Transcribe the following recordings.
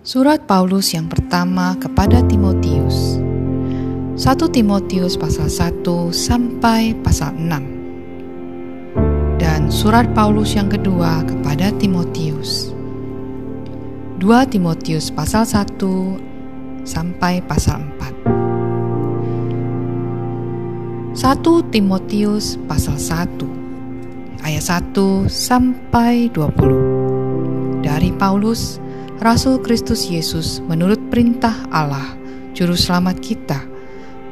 Surat Paulus yang pertama kepada Timotius. 1 Timotius pasal 1 sampai pasal 6. Dan surat Paulus yang kedua kepada Timotius. 2 Timotius pasal 1 sampai pasal 4. 1 Timotius pasal 1 ayat 1 sampai 20. Dari Paulus, Rasul Kristus Yesus menurut perintah Allah, Juru Selamat kita,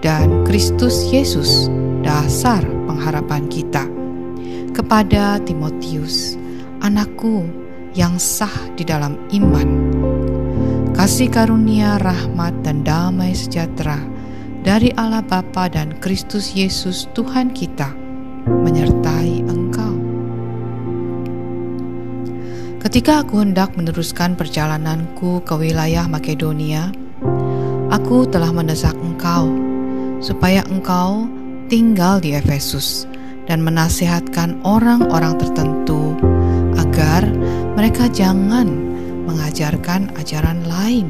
dan Kristus Yesus, dasar pengharapan kita. Kepada Timotius, anakku yang sah di dalam iman, kasih karunia, rahmat, dan damai sejahtera dari Allah Bapa dan Kristus Yesus Tuhan kita menyertai engkau. Ketika aku hendak meneruskan perjalananku ke wilayah Makedonia, aku telah mendesak engkau supaya engkau tinggal di Efesus dan menasihatkan orang-orang tertentu agar mereka jangan mengajarkan ajaran lain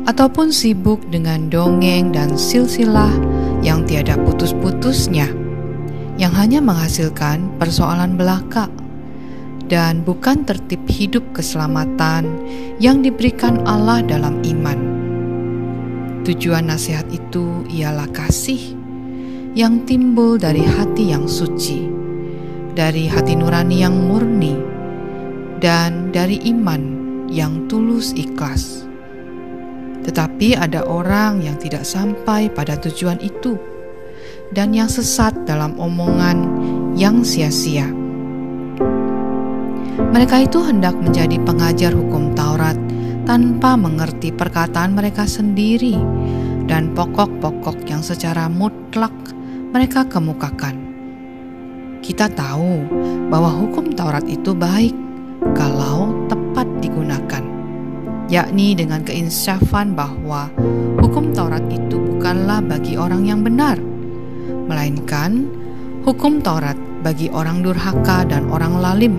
ataupun sibuk dengan dongeng dan silsilah yang tiada putus-putusnya, yang hanya menghasilkan persoalan belaka dan bukan tertib hidup keselamatan yang diberikan Allah dalam iman. Tujuan nasihat itu ialah kasih yang timbul dari hati yang suci, dari hati nurani yang murni, dan dari iman yang tulus ikhlas. Tetapi ada orang yang tidak sampai pada tujuan itu dan yang sesat dalam omongan yang sia-sia. Mereka itu hendak menjadi pengajar hukum Taurat tanpa mengerti perkataan mereka sendiri dan pokok-pokok yang secara mutlak mereka kemukakan. Kita tahu bahwa hukum Taurat itu baik kalau tepat digunakan, yakni dengan keinsyafan bahwa hukum Taurat itu bukanlah bagi orang yang benar, melainkan hukum Taurat bagi orang durhaka dan orang lalim,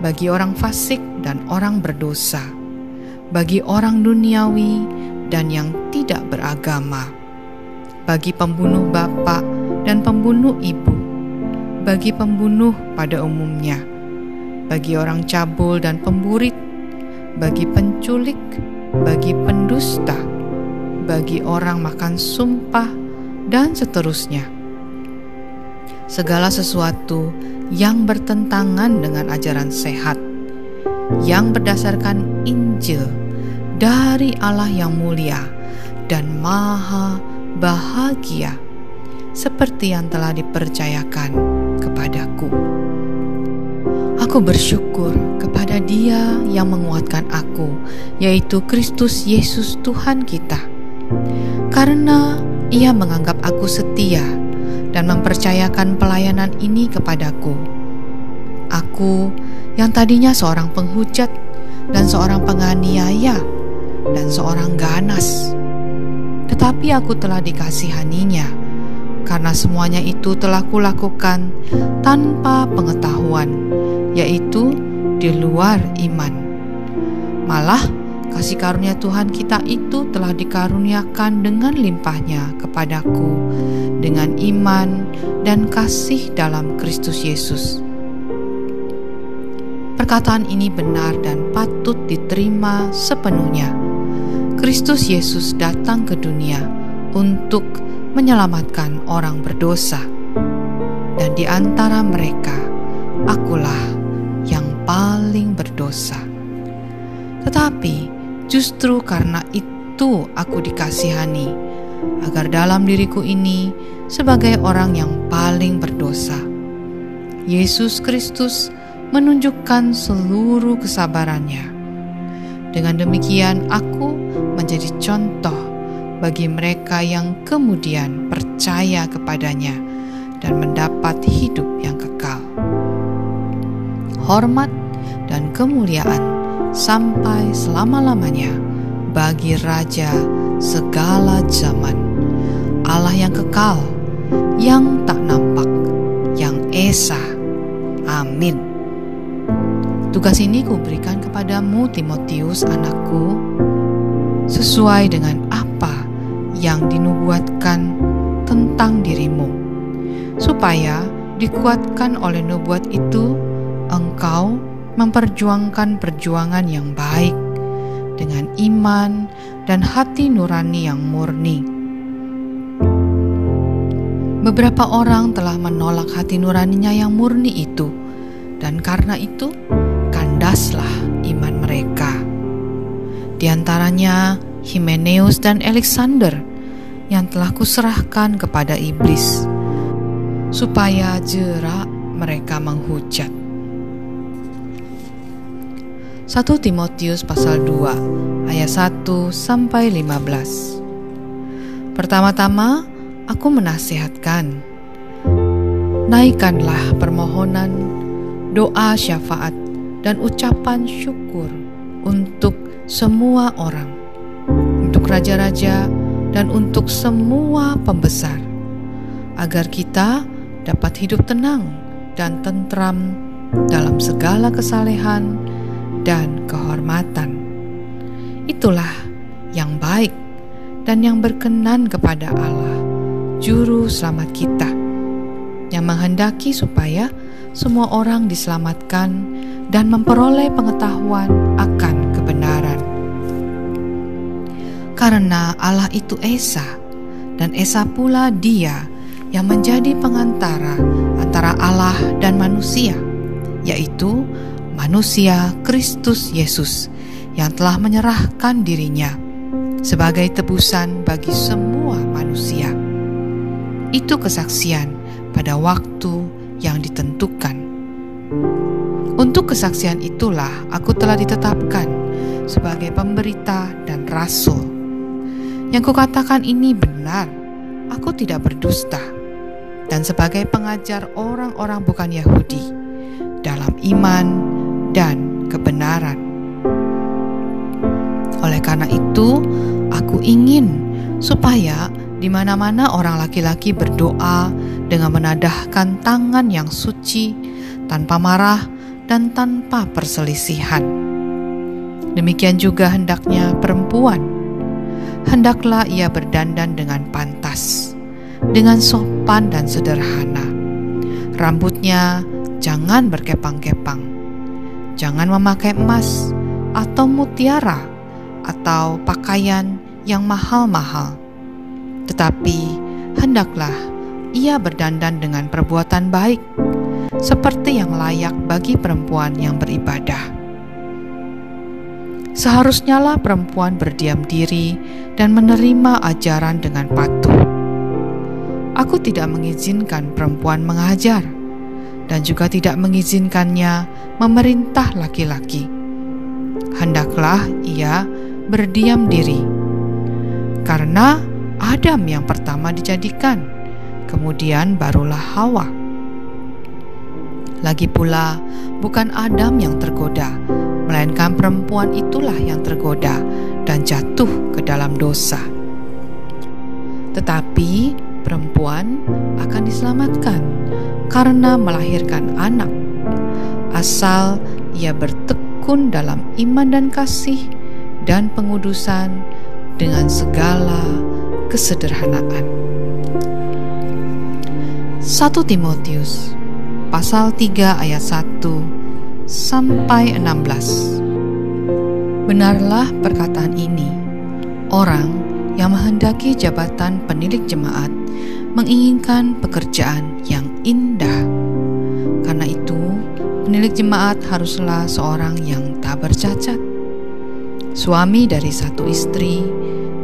bagi orang fasik dan orang berdosa, bagi orang duniawi dan yang tidak beragama, bagi pembunuh bapa dan pembunuh ibu, bagi pembunuh pada umumnya, bagi orang cabul dan pemburit, bagi penculik, bagi pendusta, bagi orang makan sumpah, dan seterusnya. Segala sesuatu yang bertentangan dengan ajaran sehat yang berdasarkan Injil dari Allah yang mulia dan maha bahagia, seperti yang telah dipercayakan kepadaku. Aku bersyukur kepada Dia yang menguatkan aku, yaitu Kristus Yesus Tuhan kita, karena Ia menganggap aku setia dan mempercayakan pelayanan ini kepadaku. Aku yang tadinya seorang penghujat dan seorang penganiaya dan seorang ganas, tetapi aku telah dikasihaninya, karena semuanya itu telah kulakukan tanpa pengetahuan, yaitu di luar iman. Malah kasih karunia Tuhan kita itu telah dikaruniakan dengan limpahnya kepadaku dengan iman dan kasih dalam Kristus Yesus. Perkataan ini benar dan patut diterima sepenuhnya. Kristus Yesus datang ke dunia untuk menyelamatkan orang berdosa, dan di antara mereka akulah yang paling berdosa. Tetapi justru karena itu aku dikasihani, agar dalam diriku ini sebagai orang yang paling berdosa, Yesus Kristus menunjukkan seluruh kesabarannya. Dengan demikian aku menjadi contoh bagi mereka yang kemudian percaya kepadanya dan mendapat hidup yang kekal. Hormat dan kemuliaan sampai selama-lamanya bagi Raja segala zaman, Allah yang kekal, yang tak nampak, yang esa. Amin. Tugas ini kuberikan kepadamu, Timotius, anakku, sesuai dengan apa yang dinubuatkan tentang dirimu, supaya dikuatkan oleh nubuat itu, engkau memperjuangkan perjuangan yang baik dengan iman dan hati nurani yang murni. Beberapa orang telah menolak hati nuraninya yang murni itu, dan karena itu kandaslah iman mereka. Di antaranya Himeneus dan Alexander yang telah kuserahkan kepada iblis, supaya jerak mereka menghujat. 1 Timotius pasal 2 ayat 1 sampai 15. Pertama-tama aku menasihatkan, naikkanlah permohonan, doa syafaat dan ucapan syukur untuk semua orang, untuk raja-raja dan untuk semua pembesar, agar kita dapat hidup tenang dan tentram dalam segala kesalehan dan kehormatan. Itulah yang baik dan yang berkenan kepada Allah, Juru Selamat kita, yang menghendaki supaya semua orang diselamatkan dan memperoleh pengetahuan akan kebenaran. Karena Allah itu Esa, dan Esa pula Dia yang menjadi pengantara antara Allah dan manusia, yaitu manusia Kristus Yesus yang telah menyerahkan dirinya sebagai tebusan bagi semua manusia. Itu kesaksian pada waktu yang ditentukan. Untuk kesaksian itulah aku telah ditetapkan sebagai pemberita dan rasul. Yang kukatakan ini benar, aku tidak berdusta, dan sebagai pengajar orang-orang bukan Yahudi dalam iman dan kebenaran. Oleh karena itu, aku ingin supaya di mana-mana orang laki-laki berdoa dengan menadahkan tangan yang suci, tanpa marah dan tanpa perselisihan. Demikian juga hendaknya perempuan. Hendaklah ia berdandan dengan pantas, dengan sopan dan sederhana. Rambutnya jangan berkepang-kepang. Jangan memakai emas atau mutiara atau pakaian yang mahal-mahal. Tetapi hendaklah ia berdandan dengan perbuatan baik, seperti yang layak bagi perempuan yang beribadah. Seharusnyalah perempuan berdiam diri dan menerima ajaran dengan patuh. Aku tidak mengizinkan perempuan mengajar, dan juga tidak mengizinkannya memerintah laki-laki. Hendaklah ia berdiam diri, karena Adam yang pertama dijadikan, kemudian barulah Hawa. Lagi pula, bukan Adam yang tergoda, melainkan perempuan itulah yang tergoda dan jatuh ke dalam dosa. Tetapi perempuan akan diselamatkan karena melahirkan anak, asal ia bertekun dalam iman dan kasih dan pengudusan dengan segala kesederhanaan. 1 Timotius pasal 3 ayat 1 sampai 16. Benarlah perkataan ini, orang yang menghendaki jabatan penilik jemaat menginginkan pekerjaan yang indah. Karena itu, penilik jemaat haruslah seorang yang tak bercacat, suami dari satu istri,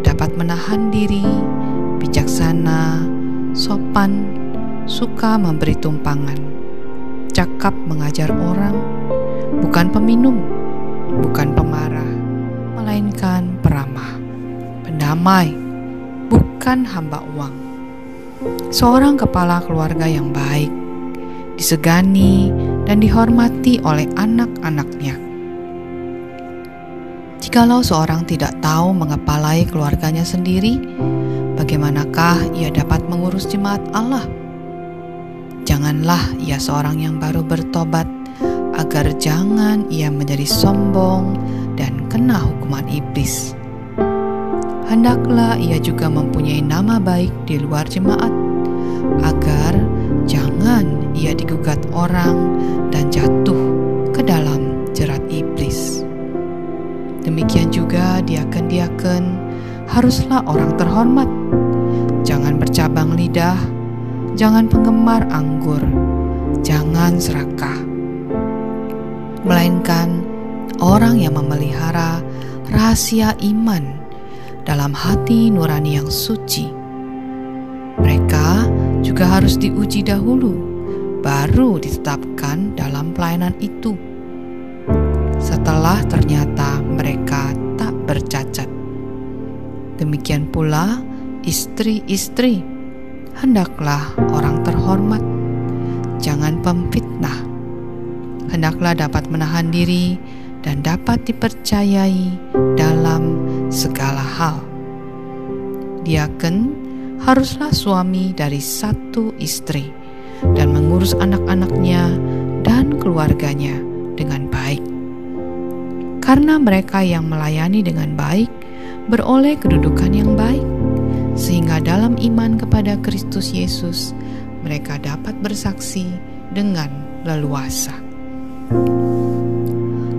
dapat menahan diri, bijaksana, sopan, suka memberi tumpangan, cakap mengajar orang, bukan peminum, bukan pemarah, melainkan peramah, pendamai, bukan hamba uang, seorang kepala keluarga yang baik, disegani dan dihormati oleh anak-anaknya. Jikalau seorang tidak tahu mengepalai keluarganya sendiri, bagaimanakah ia dapat mengurus jemaat Allah? Janganlah ia seorang yang baru bertobat agar jangan ia menjadi sombong dan kena hukuman iblis. Hendaklah ia juga mempunyai nama baik di luar jemaat, agar jangan ia digugat orang dan jatuh ke dalam jerat iblis. Demikian juga diaken-diaken haruslah orang terhormat, jangan bercabang lidah, jangan penggemar anggur, jangan serakah, melainkan orang yang memelihara rahasia iman dalam hati nurani yang suci. Mereka juga harus diuji dahulu, baru ditetapkan dalam pelayanan itu, setelah ternyata mereka tak bercacat. Demikian pula istri-istri, hendaklah orang terhormat, jangan pemfitnah, hendaklah dapat menahan diri dan dapat dipercayai dalam segala hal. Diaken haruslah suami dari satu istri dan mengurus anak-anaknya dan keluarganya dengan baik. Karena mereka yang melayani dengan baik beroleh kedudukan yang baik, sehingga dalam iman kepada Kristus Yesus mereka dapat bersaksi dengan leluasa.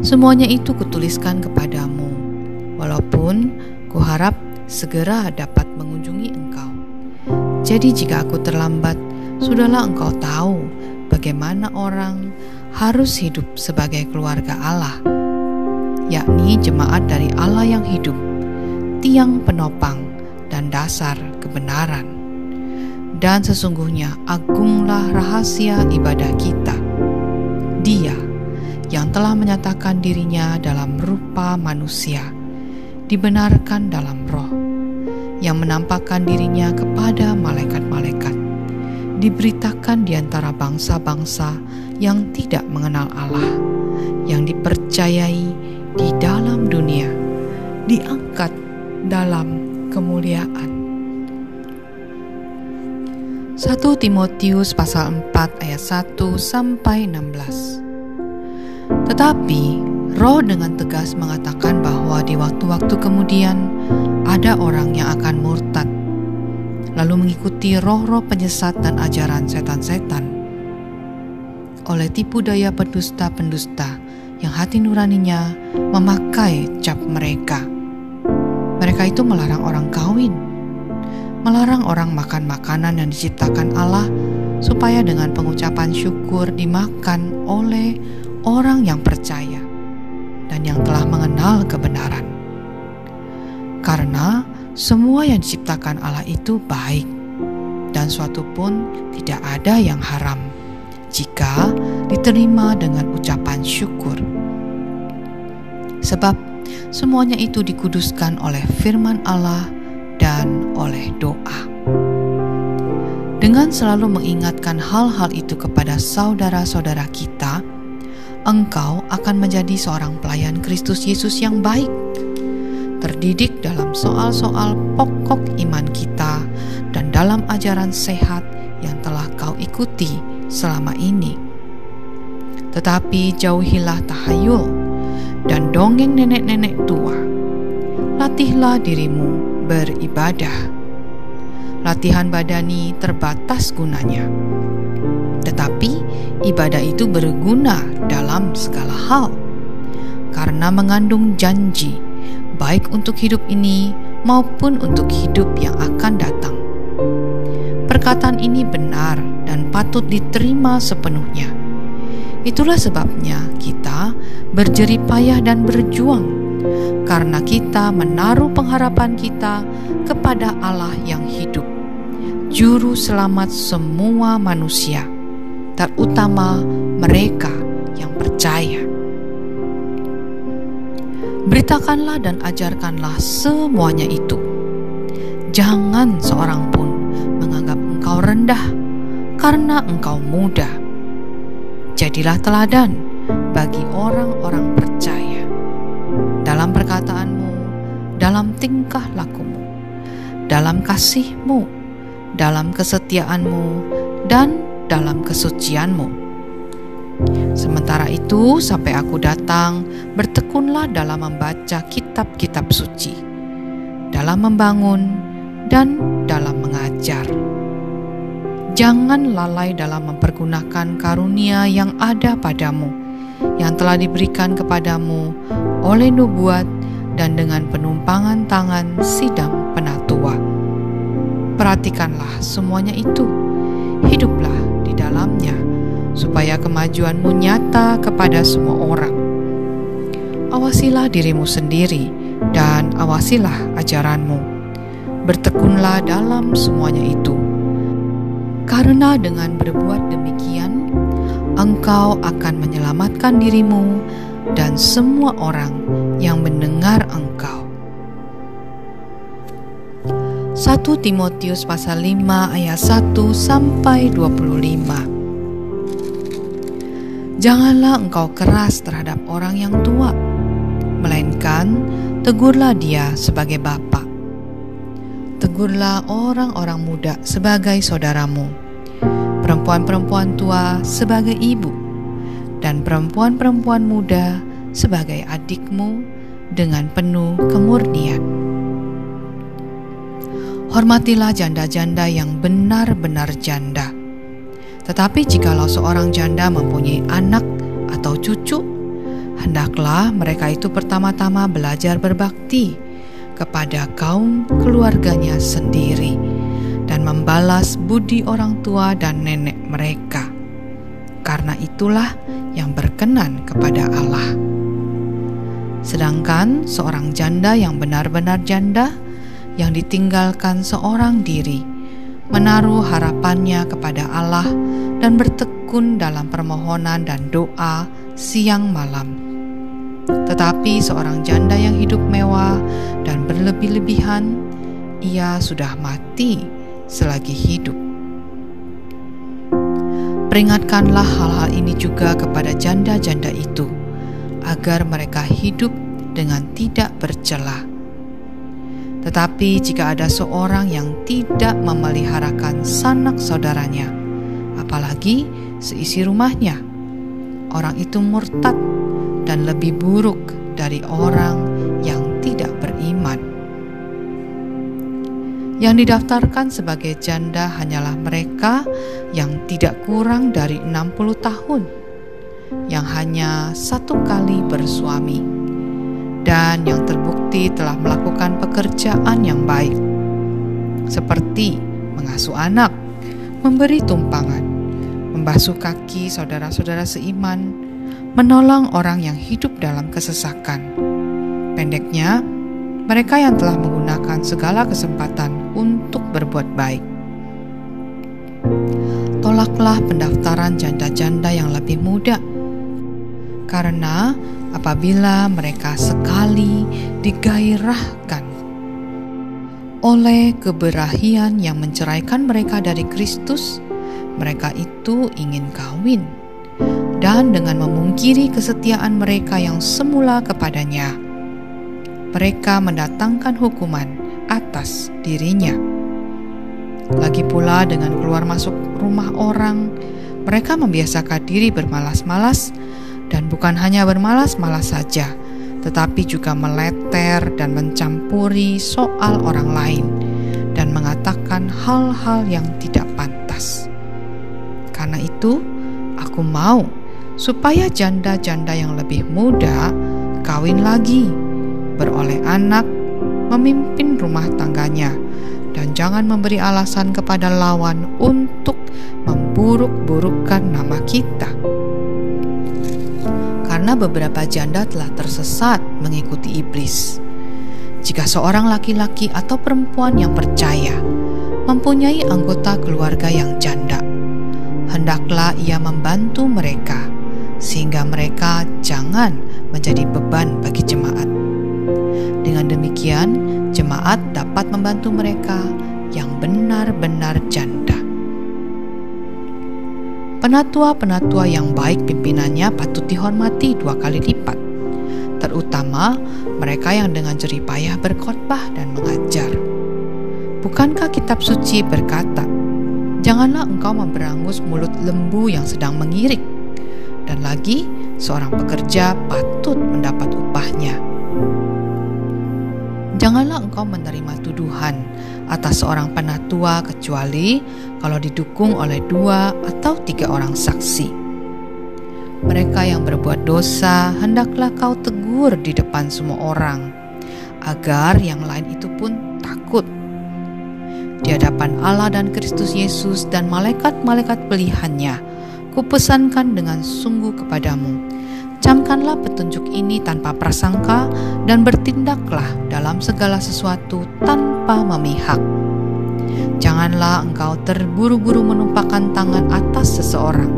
Semuanya itu kutuliskan kepadamu, walaupun kuharap segera dapat mengunjungi engkau. Jadi jika aku terlambat, sudahlah engkau tahu bagaimana orang harus hidup sebagai keluarga Allah, yakni jemaat dari Allah yang hidup, tiang penopang dan dasar kebenaran. Dan sesungguhnya agunglah rahasia ibadah kita, Dia yang telah menyatakan dirinya dalam rupa manusia, dibenarkan dalam roh, yang menampakkan dirinya kepada malaikat-malaikat, diberitakan di antara bangsa-bangsa yang tidak mengenal Allah, yang dipercayai di dalam dunia, diangkat dalam kemuliaan. 1 Timotius pasal 4 ayat 1 sampai 16. Tetapi Roh dengan tegas mengatakan bahwa di waktu-waktu kemudian ada orang yang akan murtad, lalu mengikuti roh-roh penyesat dan ajaran setan-setan, oleh tipu daya pendusta-pendusta yang hati nuraninya memakai cap mereka. Mereka itu melarang orang kawin, melarang orang makan makanan yang diciptakan Allah, supaya dengan pengucapan syukur dimakan oleh orang yang percaya dan yang telah mengenal kebenaran. Karena semua yang diciptakan Allah itu baik, dan suatu pun tidak ada yang haram jika diterima dengan ucapan syukur. Sebab semuanya itu dikuduskan oleh firman Allah dan oleh doa. Dengan selalu mengingatkan hal-hal itu kepada saudara-saudara kita, engkau akan menjadi seorang pelayan Kristus Yesus yang baik, terdidik dalam soal-soal pokok iman kita dan dalam ajaran sehat yang telah kau ikuti selama ini. Tetapi jauhilah tahayul dan dongeng nenek-nenek tua. Latihlah dirimu beribadah. Latihan badani terbatas gunanya, tetapi ibadah itu berguna dalam segala hal, karena mengandung janji, baik untuk hidup ini maupun untuk hidup yang akan datang. Perkataan ini benar dan patut diterima sepenuhnya. Itulah sebabnya kita berjerih payah dan berjuang, karena kita menaruh pengharapan kita kepada Allah yang hidup, Juru Selamat semua manusia, terutama mereka yang percaya. Beritakanlah dan ajarkanlah semuanya itu. Jangan seorang pun menganggap engkau rendah karena engkau muda. Jadilah teladan bagi orang-orang percaya dalam perkataanmu, dalam tingkah lakumu, dalam kasihmu, dalam kesetiaanmu, dan dalam kesucianmu. Sementara itu, sampai aku datang, bertekunlah dalam membaca kitab-kitab suci, dalam membangun, dan dalam mengajar. Jangan lalai dalam mempergunakan karunia yang ada padamu, yang telah diberikan kepadamu oleh nubuat dan dengan penumpangan tangan sidang penatua. Perhatikanlah semuanya itu, hiduplah di dalamnya, supaya kemajuanmu nyata kepada semua orang. Awasilah dirimu sendiri dan awasilah ajaranmu. Bertekunlah dalam semuanya itu, karena dengan berbuat demikian, engkau akan menyelamatkan dirimu dan semua orang yang mendengar engkau. 1 Timotius pasal 5 ayat 1 sampai 25. Janganlah engkau keras terhadap orang yang tua, melainkan tegurlah dia sebagai bapa. Tegurlah orang-orang muda sebagai saudaramu, perempuan-perempuan tua sebagai ibu, dan perempuan-perempuan muda sebagai adikmu dengan penuh kemurnian. Hormatilah janda-janda yang benar-benar janda. Tetapi jikalau seorang janda mempunyai anak atau cucu, hendaklah mereka itu pertama-tama belajar berbakti kepada kaum keluarganya sendiri dan membalas budi orang tua dan nenek mereka, karena itulah yang berkenan kepada Allah. Sedangkan seorang janda yang benar-benar janda, yang ditinggalkan seorang diri, menaruh harapannya kepada Allah dan bertekun dalam permohonan dan doa siang malam. Tetapi seorang janda yang hidup mewah dan berlebih-lebihan, ia sudah mati selagi hidup. Peringatkanlah hal-hal ini juga kepada janda-janda itu, agar mereka hidup dengan tidak bercela. Tetapi jika ada seorang yang tidak memeliharakan sanak saudaranya, apalagi seisi rumahnya, orang itu murtad dan lebih buruk dari orang yang tidak beriman. Yang didaftarkan sebagai janda hanyalah mereka yang tidak kurang dari 60 tahun, yang hanya satu kali bersuami, dan yang terbukti telah melakukan pekerjaan yang baik, seperti mengasuh anak, memberi tumpangan, membasuh kaki saudara-saudara seiman, menolong orang yang hidup dalam kesesakan. Pendeknya, mereka yang telah menggunakan segala kesempatan untuk berbuat baik. Tolaklah pendaftaran janda-janda yang lebih muda, karena apabila mereka sekali digairahkan oleh keberahian yang menceraikan mereka dari Kristus, mereka itu ingin kawin, dan dengan memungkiri kesetiaan mereka yang semula kepadanya, mereka mendatangkan hukuman atas dirinya. Lagi pula dengan keluar masuk rumah orang, mereka membiasakan diri bermalas-malas, dan bukan hanya bermalas-malas saja, tetapi juga meleter dan mencampuri soal orang lain dan mengatakan hal-hal yang tidak pantas. Karena itu, aku mau supaya janda-janda yang lebih muda kawin lagi, beroleh anak, memimpin rumah tangganya, dan jangan memberi alasan kepada lawan untuk memburuk-burukkan nama kita. Karena beberapa janda telah tersesat mengikuti iblis. Jika seorang laki-laki atau perempuan yang percaya mempunyai anggota keluarga yang janda, hendaklah ia membantu mereka, sehingga mereka jangan menjadi beban bagi jemaat. Dengan demikian, jemaat dapat membantu mereka yang benar-benar janda. Penatua-penatua yang baik pimpinannya patut dihormati 2 kali lipat, terutama mereka yang dengan jerih payah berkhotbah dan mengajar. Bukankah kitab suci berkata, "Janganlah engkau memberangus mulut lembu yang sedang mengirik, dan lagi seorang pekerja patut mendapat upahnya. Janganlah engkau menerima tuduhan atas seorang penatua kecuali kalau didukung oleh 2 atau 3 orang saksi. Mereka yang berbuat dosa hendaklah kau tegur di depan semua orang, agar yang lain itu pun takut. Di hadapan Allah dan Kristus Yesus dan malaikat-malaikat pilihannya, kupesankan dengan sungguh kepadamu, camkanlah petunjuk ini tanpa prasangka dan bertindaklah dalam segala sesuatu tanpa memihak. Janganlah engkau terburu-buru menumpahkan tangan atas seseorang,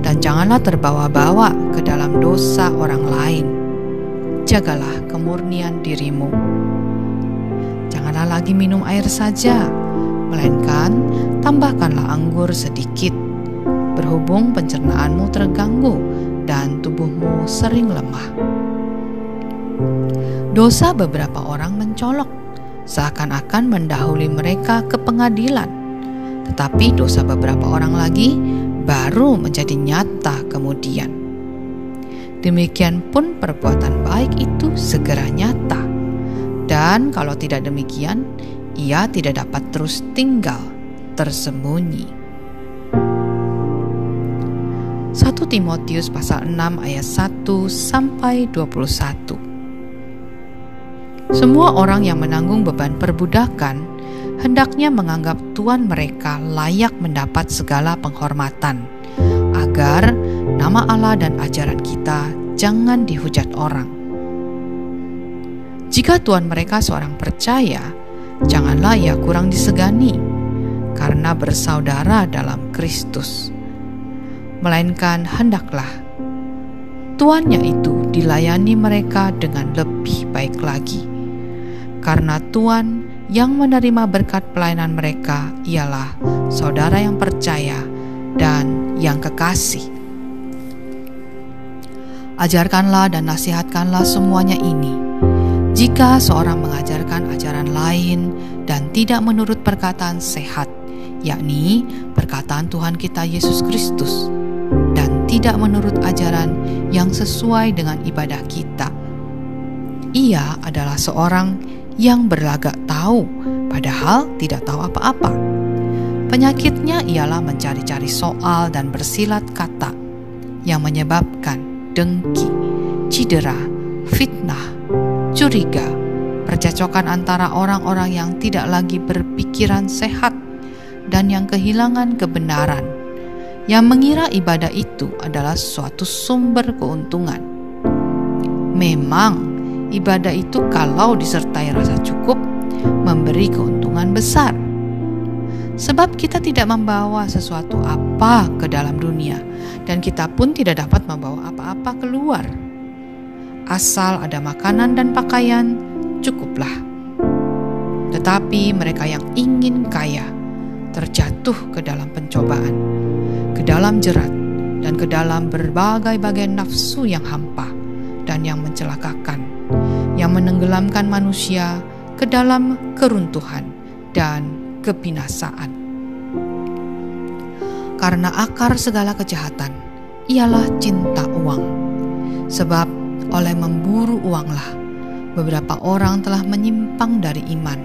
dan janganlah terbawa-bawa ke dalam dosa orang lain. Jagalah kemurnian dirimu. Janganlah lagi minum air saja, melainkan tambahkanlah anggur sedikit, berhubung pencernaanmu terganggu dan tubuhmu sering lemah. Dosa beberapa orang mencolok, seakan-akan mendahului mereka ke pengadilan, tetapi dosa beberapa orang lagi baru menjadi nyata kemudian. Demikian pun perbuatan baik itu segera nyata, dan kalau tidak demikian, ia tidak dapat terus tinggal tersembunyi. 1 Timotius pasal 6 ayat 1 sampai 21. Semua orang yang menanggung beban perbudakan hendaknya menganggap tuan mereka layak mendapat segala penghormatan, agar nama Allah dan ajaran kita jangan dihujat orang. Jika tuan mereka seorang percaya, janganlah ia kurang disegani, karena bersaudara dalam Kristus. Melainkan hendaklah tuannya itu dilayani mereka dengan lebih baik lagi, karena Tuan yang menerima berkat pelayanan mereka ialah saudara yang percaya dan yang kekasih. Ajarkanlah dan nasihatkanlah semuanya ini. Jika seorang mengajarkan ajaran lain dan tidak menurut perkataan sehat, yakni perkataan Tuhan kita Yesus Kristus, dan tidak menurut ajaran yang sesuai dengan ibadah kita, ia adalah seorang yang berlagak tahu, padahal tidak tahu apa-apa. Penyakitnya ialah mencari-cari soal dan bersilat kata yang menyebabkan dengki, cedera, fitnah, curiga, percekcokan antara orang-orang yang tidak lagi berpikiran sehat dan yang kehilangan kebenaran, yang mengira ibadah itu adalah suatu sumber keuntungan. Memang ibadah itu kalau disertai rasa cukup memberi keuntungan besar. Sebab kita tidak membawa sesuatu apa ke dalam dunia, dan kita pun tidak dapat membawa apa-apa keluar. Asal ada makanan dan pakaian, cukuplah. Tetapi mereka yang ingin kaya terjatuh ke dalam pencobaan, ke dalam jerat, dan ke dalam berbagai-bagai nafsu yang hampa dan yang mencelakakan, yang menenggelamkan manusia ke dalam keruntuhan dan kebinasaan. Karena akar segala kejahatan ialah cinta uang. Sebab oleh memburu uanglah beberapa orang telah menyimpang dari iman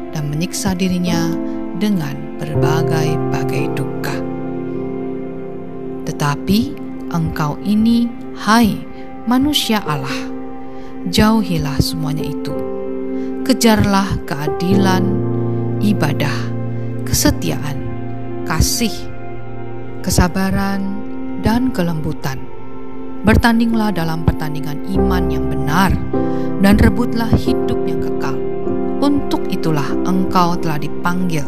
dan menyiksa dirinya dengan berbagai-bagai duka. Tetapi engkau ini, hai manusia Allah, jauhilah semuanya itu. Kejarlah keadilan, ibadah, kesetiaan, kasih, kesabaran, dan kelembutan. Bertandinglah dalam pertandingan iman yang benar, dan rebutlah hidup yang kekal. Untuk itulah engkau telah dipanggil,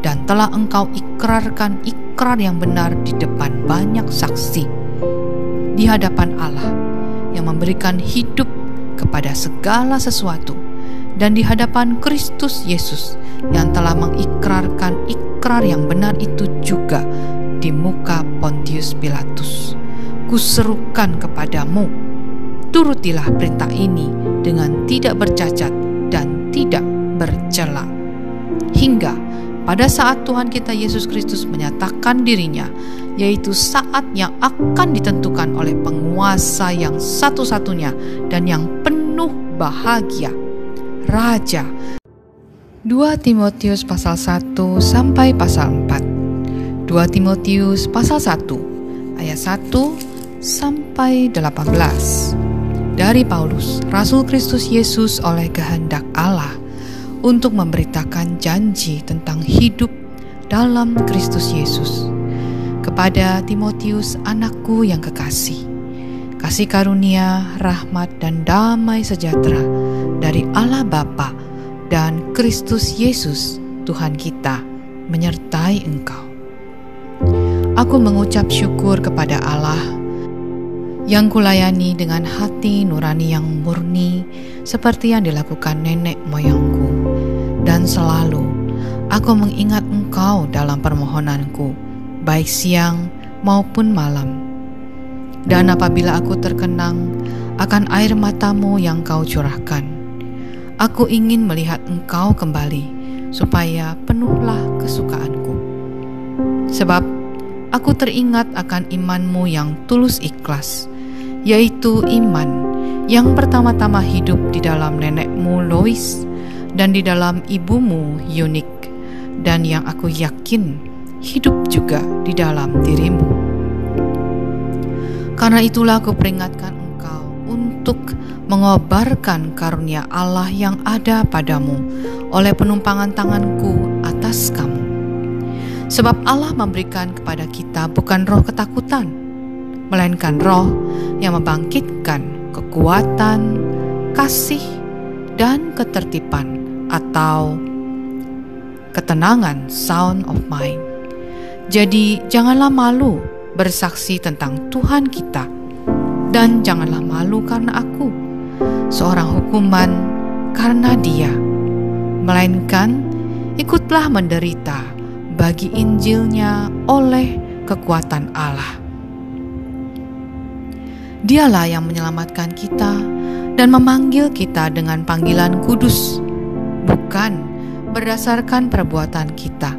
dan telah engkau ikrarkan ikrar yang benar di depan banyak saksi, di hadapan Allah yang memberikan hidup kepada segala sesuatu, dan di hadapan Kristus Yesus yang telah mengikrarkan ikrar yang benar itu juga di muka Pontius Pilatus. Kuserukan kepadamu, turutilah perintah ini dengan tidak bercacat dan tidak bercela, hingga pada saat Tuhan kita Yesus Kristus menyatakan dirinya, yaitu saat yang akan ditentukan oleh penguasa yang satu-satunya dan yang penuh bahagia, Raja. 2 Timotius pasal 1 sampai pasal 4. 2 Timotius pasal 1 ayat 1 sampai 18. Dari Paulus, Rasul Kristus Yesus oleh kehendak Allah, untuk memberitakan janji tentang hidup dalam Kristus Yesus. Kepada Timotius, anakku yang kekasih, kasih karunia, rahmat dan damai sejahtera dari Allah Bapa dan Kristus Yesus Tuhan kita menyertai engkau. Aku mengucap syukur kepada Allah yang kulayani dengan hati nurani yang murni seperti yang dilakukan nenek moyangku. Dan selalu aku mengingat engkau dalam permohonanku, baik siang maupun malam. Dan apabila aku terkenang akan air matamu yang kau curahkan, aku ingin melihat engkau kembali, supaya penuhlah kesukaanku. Sebab aku teringat akan imanmu yang tulus ikhlas, yaitu iman yang pertama-tama hidup di dalam nenekmu Lois dan di dalam ibumu Yunik, dan yang aku yakin hidup juga di dalam dirimu. Karena itulah aku peringatkan engkau untuk mengobarkan karunia Allah yang ada padamu oleh penumpangan tanganku atas kamu. Sebab Allah memberikan kepada kita bukan roh ketakutan, melainkan roh yang membangkitkan kekuatan, kasih, dan ketertiban atau ketenangan, sound of mind. Jadi janganlah malu bersaksi tentang Tuhan kita, dan janganlah malu karena aku, seorang hukuman karena Dia, melainkan ikutlah menderita bagi Injilnya oleh kekuatan Allah. Dialah yang menyelamatkan kita dan memanggil kita dengan panggilan kudus, bukan berdasarkan perbuatan kita,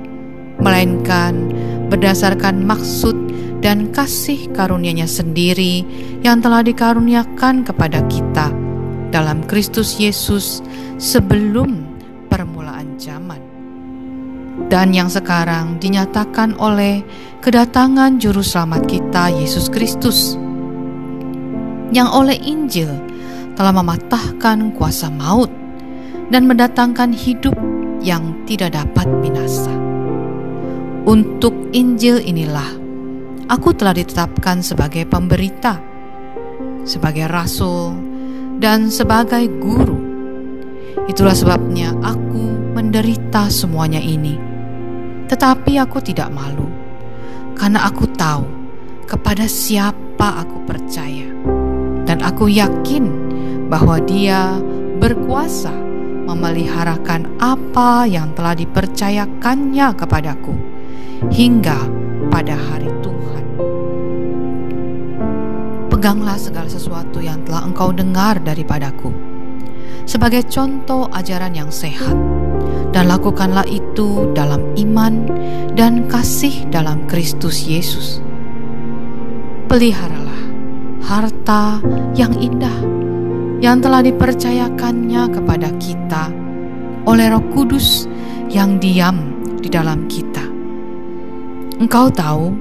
melainkan berdasarkan maksud dan kasih karunia-Nya sendiri yang telah dikaruniakan kepada kita dalam Kristus Yesus sebelum permulaan zaman, dan yang sekarang dinyatakan oleh kedatangan Juru Selamat kita Yesus Kristus, yang oleh Injil telah mematahkan kuasa maut dan mendatangkan hidup yang tidak dapat binasa. Untuk Injil inilah aku telah ditetapkan sebagai pemberita, sebagai rasul, dan sebagai guru. Itulah sebabnya aku menderita semuanya ini. Tetapi aku tidak malu, karena aku tahu kepada siapa aku percaya, dan aku yakin bahwa Dia berkuasa memeliharakan apa yang telah dipercayakannya kepadaku hingga pada hari Tuhan. Peganglah segala sesuatu yang telah engkau dengar daripadaku sebagai contoh ajaran yang sehat, dan lakukanlah itu dalam iman dan kasih dalam Kristus Yesus. Peliharalah harta yang indah yang telah dipercayakannya kepada kita oleh Roh Kudus yang diam di dalam kita. Engkau tahu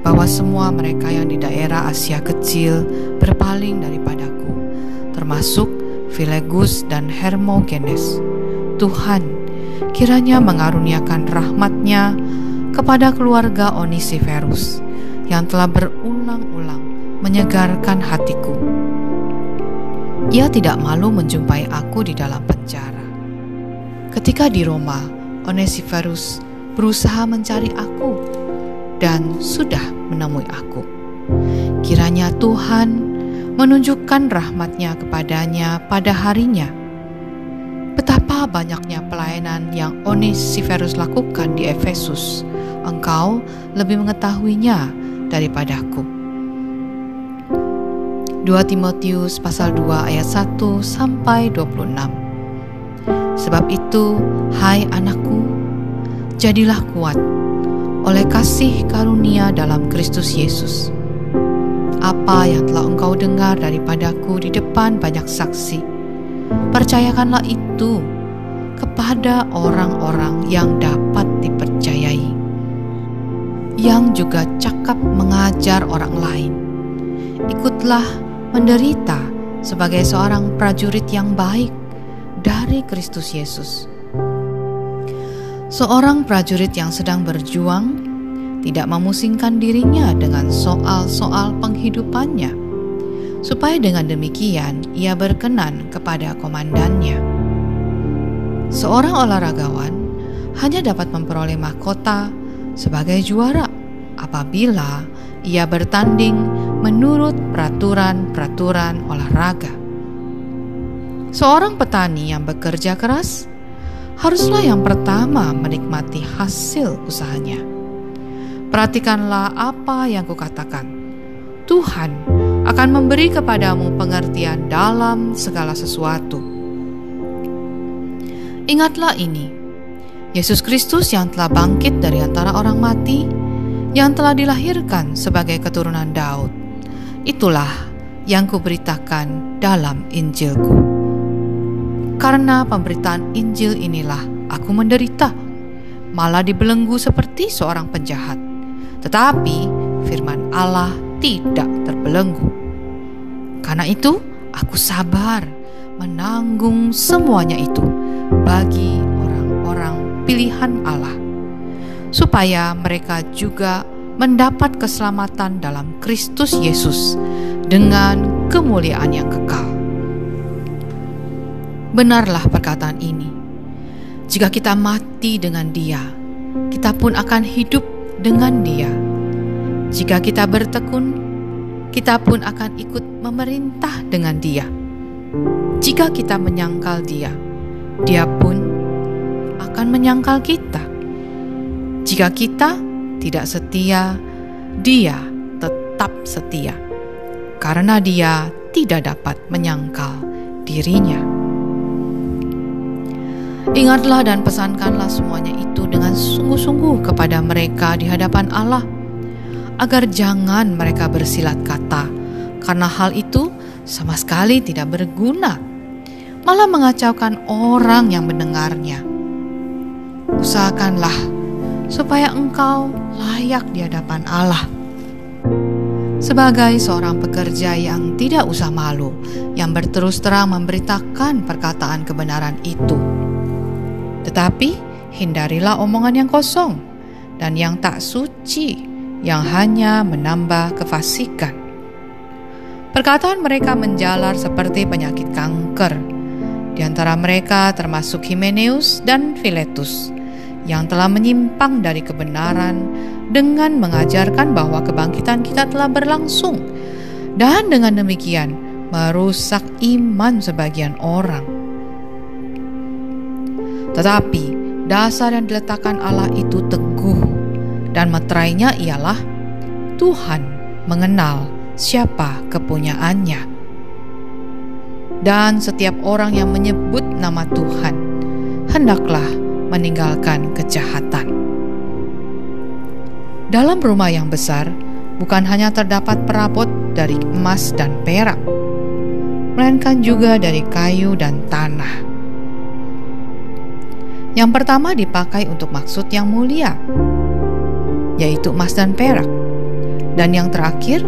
bahwa semua mereka yang di daerah Asia Kecil berpaling daripadaku, termasuk Filegus dan Hermogenes. Tuhan kiranya mengaruniakan rahmat-Nya kepada keluarga Onesiferus yang telah berulang-ulang menyegarkan hatiku. Ia tidak malu menjumpai aku di dalam penjara. Ketika di Roma, Onesiferus berusaha mencari aku dan sudah menemui aku. Kiranya Tuhan menunjukkan rahmat-Nya kepadanya pada harinya. Betapa banyaknya pelayanan yang Onesiferus lakukan di Efesus, engkau lebih mengetahuinya daripadaku. 2 Timotius pasal 2 ayat 1 sampai 26. Sebab itu, hai anakku, Jadilah kuat oleh kasih karunia dalam Kristus Yesus. Apa yang telah engkau dengar daripadaku di depan banyak saksi, percayakanlah itu kepada orang-orang yang dapat dipercayai, yang juga cakap mengajar orang lain. Ikutlah menderita sebagai seorang prajurit yang baik dari Kristus Yesus. Seorang prajurit yang sedang berjuang tidak memusingkan dirinya dengan soal-soal penghidupannya, supaya dengan demikian ia berkenan kepada komandannya. Seorang olahragawan hanya dapat memperoleh mahkota sebagai juara apabila ia bertanding menurut peraturan-peraturan olahraga. Seorang petani yang bekerja keras haruslah yang pertama menikmati hasil usahanya. Perhatikanlah apa yang kukatakan. Tuhan akan memberi kepadamu pengertian dalam segala sesuatu. Ingatlah ini, Yesus Kristus yang telah bangkit dari antara orang mati, yang telah dilahirkan sebagai keturunan Daud, itulah yang kuberitakan dalam Injilku. Karena pemberitaan Injil inilah aku menderita, malah dibelenggu seperti seorang penjahat. Tetapi firman Allah tidak terbelenggu. Karena itu aku sabar menanggung semuanya itu bagi orang-orang pilihan Allah, supaya mereka juga mendapat keselamatan dalam Kristus Yesus dengan kemuliaan yang kekal. Benarlah perkataan ini. Jika kita mati dengan Dia, kita pun akan hidup dengan Dia. Jika kita bertekun, kita pun akan ikut memerintah dengan Dia. Jika kita menyangkal Dia, Dia pun akan menyangkal kita. Jika kita tidak setia, Dia tetap setia, karena Dia tidak dapat menyangkal dirinya. Ingatlah dan pesankanlah semuanya itu dengan sungguh-sungguh kepada mereka di hadapan Allah, agar jangan mereka bersilat kata, karena hal itu sama sekali tidak berguna, malah mengacaukan orang yang mendengarnya. Usahakanlah supaya engkau layak di hadapan Allah, sebagai seorang pekerja yang tidak usah malu, yang berterus terang memberitakan perkataan kebenaran itu. Tetapi hindarilah omongan yang kosong dan yang tak suci, yang hanya menambah kefasikan. Perkataan mereka menjalar seperti penyakit kanker. Di antara mereka termasuk Himeneus dan Filetus, yang telah menyimpang dari kebenaran dengan mengajarkan bahwa kebangkitan kita telah berlangsung, dan dengan demikian merusak iman sebagian orang. Tetapi dasar yang diletakkan Allah itu teguh, dan meterainya ialah Tuhan mengenal siapa kepunyaannya. Dan setiap orang yang menyebut nama Tuhan hendaklah meninggalkan kejahatan. Dalam rumah yang besar bukan hanya terdapat perabot dari emas dan perak, melainkan juga dari kayu dan tanah. Yang pertama dipakai untuk maksud yang mulia, yaitu emas dan perak. Dan yang terakhir,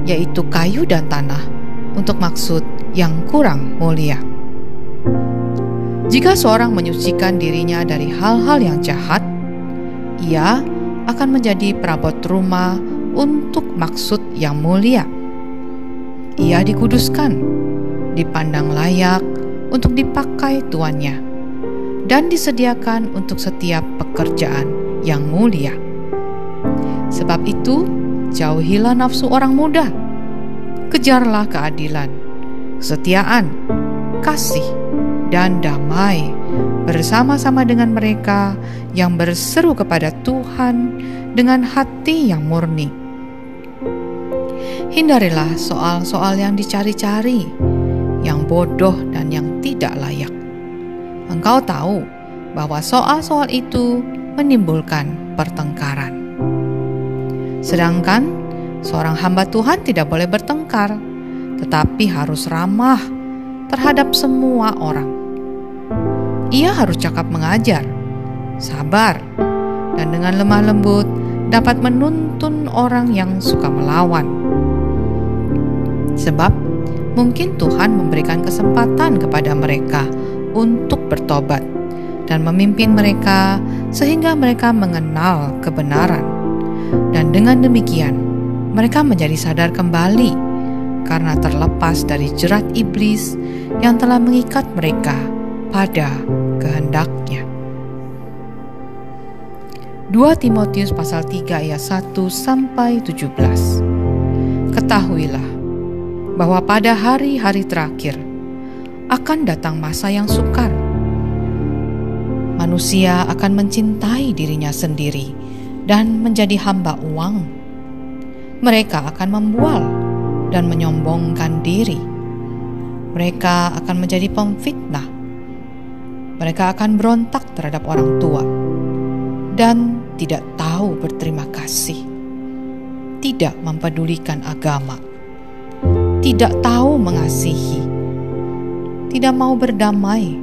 yaitu kayu dan tanah, untuk maksud yang kurang mulia. Jika seorang menyucikan dirinya dari hal-hal yang jahat, ia akan menjadi perabot rumah untuk maksud yang mulia. Ia dikuduskan, dipandang layak untuk dipakai tuannya, dan disediakan untuk setiap pekerjaan yang mulia. Sebab itu, jauhilah nafsu orang muda, kejarlah keadilan, kesetiaan, kasih, dan damai bersama-sama dengan mereka yang berseru kepada Tuhan dengan hati yang murni. Hindarilah soal-soal yang dicari-cari, yang bodoh dan yang tidak layak. Engkau tahu bahwa soal-soal itu menimbulkan pertengkaran. Sedangkan seorang hamba Tuhan tidak boleh bertengkar, tetapi harus ramah terhadap semua orang. Ia harus cakap mengajar, sabar, dan dengan lemah lembut dapat menuntun orang yang suka melawan. Sebab mungkin Tuhan memberikan kesempatan kepada mereka untuk bertobat dan memimpin mereka sehingga mereka mengenal kebenaran. Dan dengan demikian, mereka menjadi sadar kembali karena terlepas dari jerat iblis yang telah mengikat mereka pada kehendaknya. 2 Timotius pasal 3 ayat 1-17. Ketahuilah bahwa pada hari-hari terakhir akan datang masa yang sukar. Manusia akan mencintai dirinya sendiri dan menjadi hamba uang. Mereka akan membual dan menyombongkan diri. Mereka akan menjadi pemfitnah. Mereka akan berontak terhadap orang tua dan tidak tahu berterima kasih, tidak mempedulikan agama, tidak tahu mengasihi, tidak mau berdamai,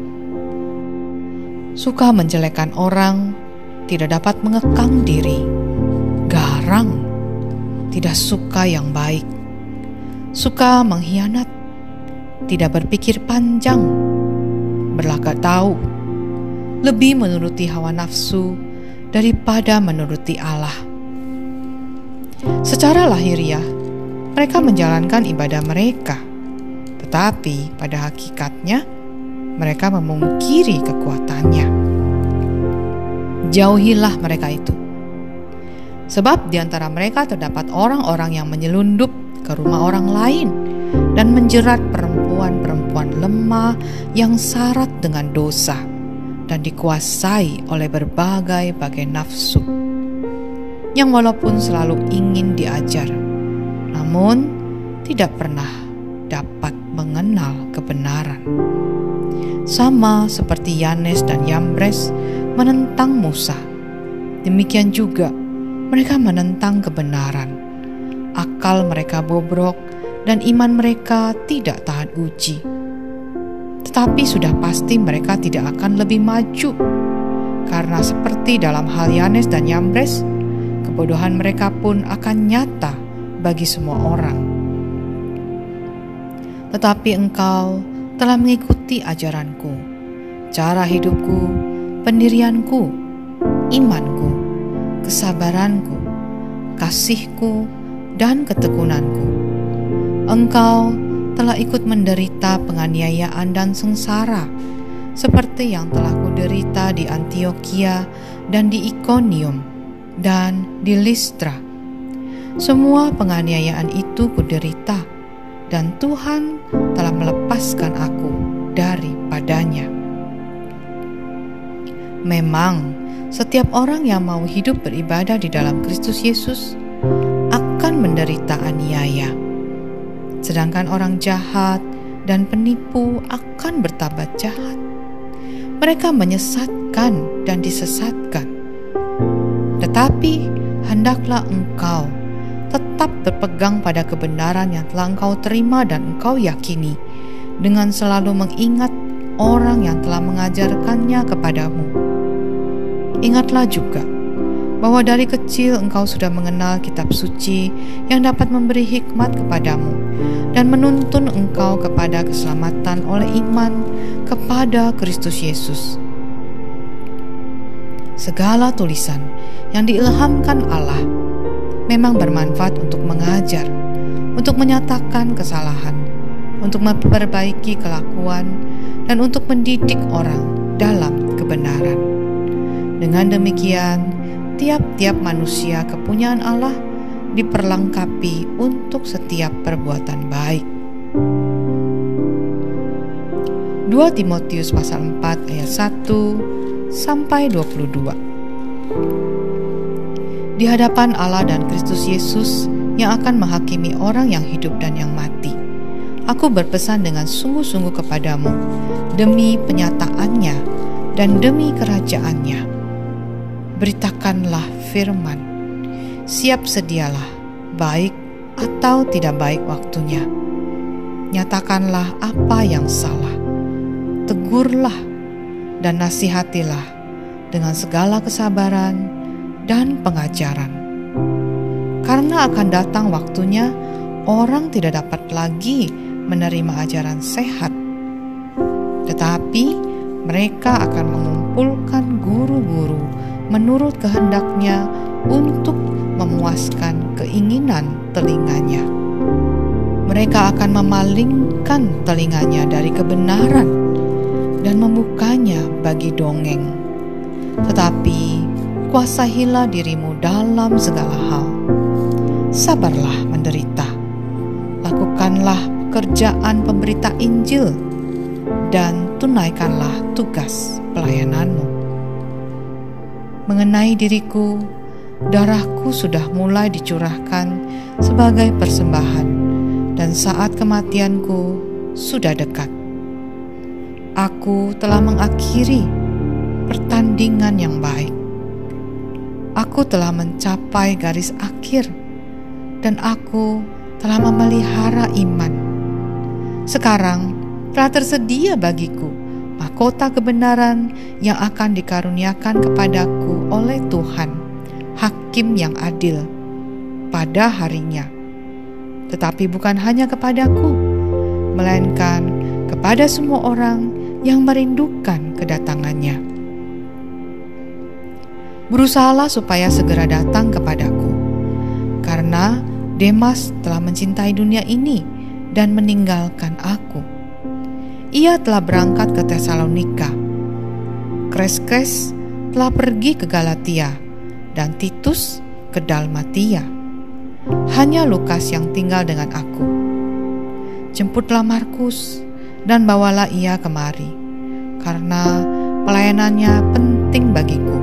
suka menjelekkan orang, tidak dapat mengekang diri, garang, tidak suka yang baik, suka mengkhianat, tidak berpikir panjang, berlagak tahu, lebih menuruti hawa nafsu daripada menuruti Allah. Secara lahiriah, mereka menjalankan ibadah mereka, tetapi pada hakikatnya mereka memungkiri kekuatannya. Jauhilah mereka itu. Sebab di antara mereka terdapat orang-orang yang menyelundup ke rumah orang lain dan menjerat perempuan-perempuan lemah yang syarat dengan dosa dan dikuasai oleh berbagai-bagai nafsu, yang walaupun selalu ingin diajar, namun tidak pernah dapat mengenal kebenaran. Sama seperti Yanes dan Yambres menentang Musa, demikian juga mereka menentang kebenaran. Akal mereka bobrok dan iman mereka tidak tahan uji. Tetapi sudah pasti mereka tidak akan lebih maju, karena seperti dalam hal Yanes dan Yambres, kebodohan mereka pun akan nyata bagi semua orang. Tetapi engkau telah mengikuti ajaranku, cara hidupku, pendirianku, imanku, kesabaranku, kasihku, dan ketekunanku. Engkau telah ikut menderita penganiayaan dan sengsara, seperti yang telah kuderita di Antiokhia dan di Ikonium dan di Listra. Semua penganiayaan itu kuderita, dan Tuhan telah melepaskan aku daripadanya. Memang setiap orang yang mau hidup beribadah di dalam Kristus Yesus akan menderita aniaya. Sedangkan orang jahat dan penipu akan bertambah jahat. Mereka menyesatkan dan disesatkan. Tetapi hendaklah engkau tetap berpegang pada kebenaran yang telah engkau terima dan engkau yakini, dengan selalu mengingat orang yang telah mengajarkannya kepadamu. Ingatlah juga bahwa dari kecil engkau sudah mengenal kitab suci yang dapat memberi hikmat kepadamu dan menuntun engkau kepada keselamatan oleh iman kepada Kristus Yesus. Segala tulisan yang diilhamkan Allah memang bermanfaat untuk mengajar, untuk menyatakan kesalahan, untuk memperbaiki kelakuan, dan untuk mendidik orang dalam kebenaran. Dengan demikian, tiap-tiap manusia kepunyaan Allah diperlengkapi untuk setiap perbuatan baik. 2 Timotius pasal 4 ayat 1-22. Di hadapan Allah dan Kristus Yesus yang akan menghakimi orang yang hidup dan yang mati, aku berpesan dengan sungguh-sungguh kepadamu demi penyataannya dan demi kerajaannya. beritakanlah firman. Siap sedialah, baik atau tidak baik waktunya. Nyatakanlah apa yang salah. Tegurlah dan nasihatilah dengan segala kesabaran dan pengajaran. Karena akan datang waktunya orang tidak dapat lagi menerima ajaran sehat, tetapi mereka akan mengumpulkan guru-guru menurut kehendaknya untuk memuaskan keinginan telinganya. Mereka akan memalingkan telinganya dari kebenaran dan membukanya bagi dongeng. Tetapi kuasailah dirimu dalam segala hal. Sabarlah menderita. Lakukanlah pekerjaan pemberita Injil dan tunaikanlah tugas pelayananmu. Mengenai diriku, darahku sudah mulai dicurahkan sebagai persembahan, dan saat kematianku sudah dekat. Aku telah mengakhiri pertandingan yang baik. Aku telah mencapai garis akhir, dan aku telah memelihara iman. Sekarang telah tersedia bagiku mahkota kebenaran yang akan dikaruniakan kepadaku oleh Tuhan, Hakim yang adil, pada harinya. Tetapi bukan hanya kepadaku, melainkan kepada semua orang yang merindukan kedatangannya. Berusahalah supaya segera datang kepadaku, karena Demas telah mencintai dunia ini dan meninggalkan aku. Ia telah berangkat ke Tesalonika. Kreskes telah pergi ke Galatia, dan Titus ke Dalmatia. Hanya Lukas yang tinggal dengan aku. Jemputlah Markus dan bawalah ia kemari, karena pelayanannya penting bagiku.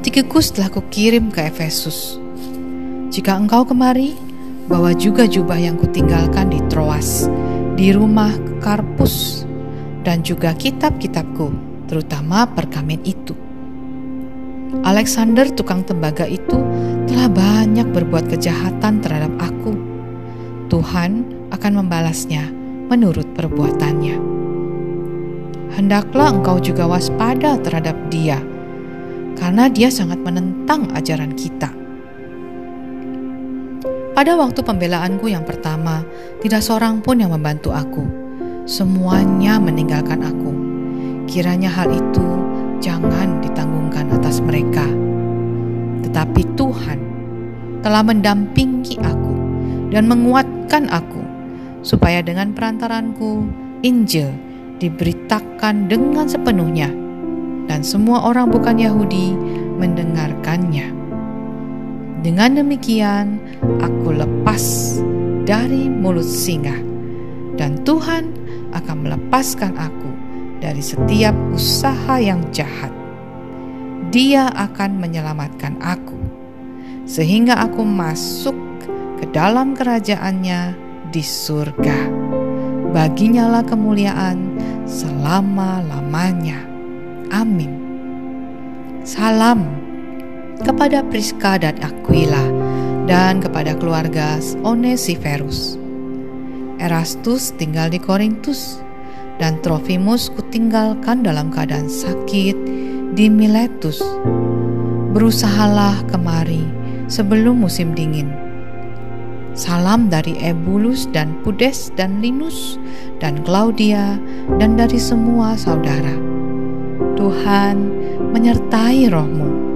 Tikikus telah kukirim ke Efesus. Jika engkau kemari, bawa juga jubah yang kutinggalkan di Troas, di rumah Karpus, dan juga kitab-kitabku, terutama perkamen itu. Alexander tukang tembaga itu telah banyak berbuat kejahatan terhadap aku. Tuhan akan membalasnya menurut perbuatannya. Hendaklah engkau juga waspada terhadap dia, karena dia sangat menentang ajaran kita. Pada waktu pembelaanku yang pertama, tidak seorang pun yang membantu aku. Semuanya meninggalkan aku. Kiranya hal itu jangan ditanggungkan atas mereka. Tetapi Tuhan telah mendampingi aku dan menguatkan aku, supaya dengan perantaranku Injil diberitakan dengan sepenuhnya, dan semua orang bukan Yahudi mendengarkannya. Dengan demikian, aku lepas dari mulut singa, dan Tuhan akan melepaskan aku dari setiap usaha yang jahat. Dia akan menyelamatkan aku, sehingga aku masuk ke dalam kerajaannya di surga. Baginyalah kemuliaan selama-lamanya. Amin. Salam kepada Priska dan Aquila, dan kepada keluarga Onesiferus. Erastus tinggal di Korintus, dan Trofimus kutinggalkan dalam keadaan sakit di Miletus. Berusahalah kemari sebelum musim dingin. Salam dari Ebulus dan Pudes dan Linus dan Claudia, dan dari semua saudara. Tuhan menyertai rohmu.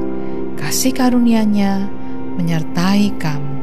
Kasih karunia-Nya menyertai kamu.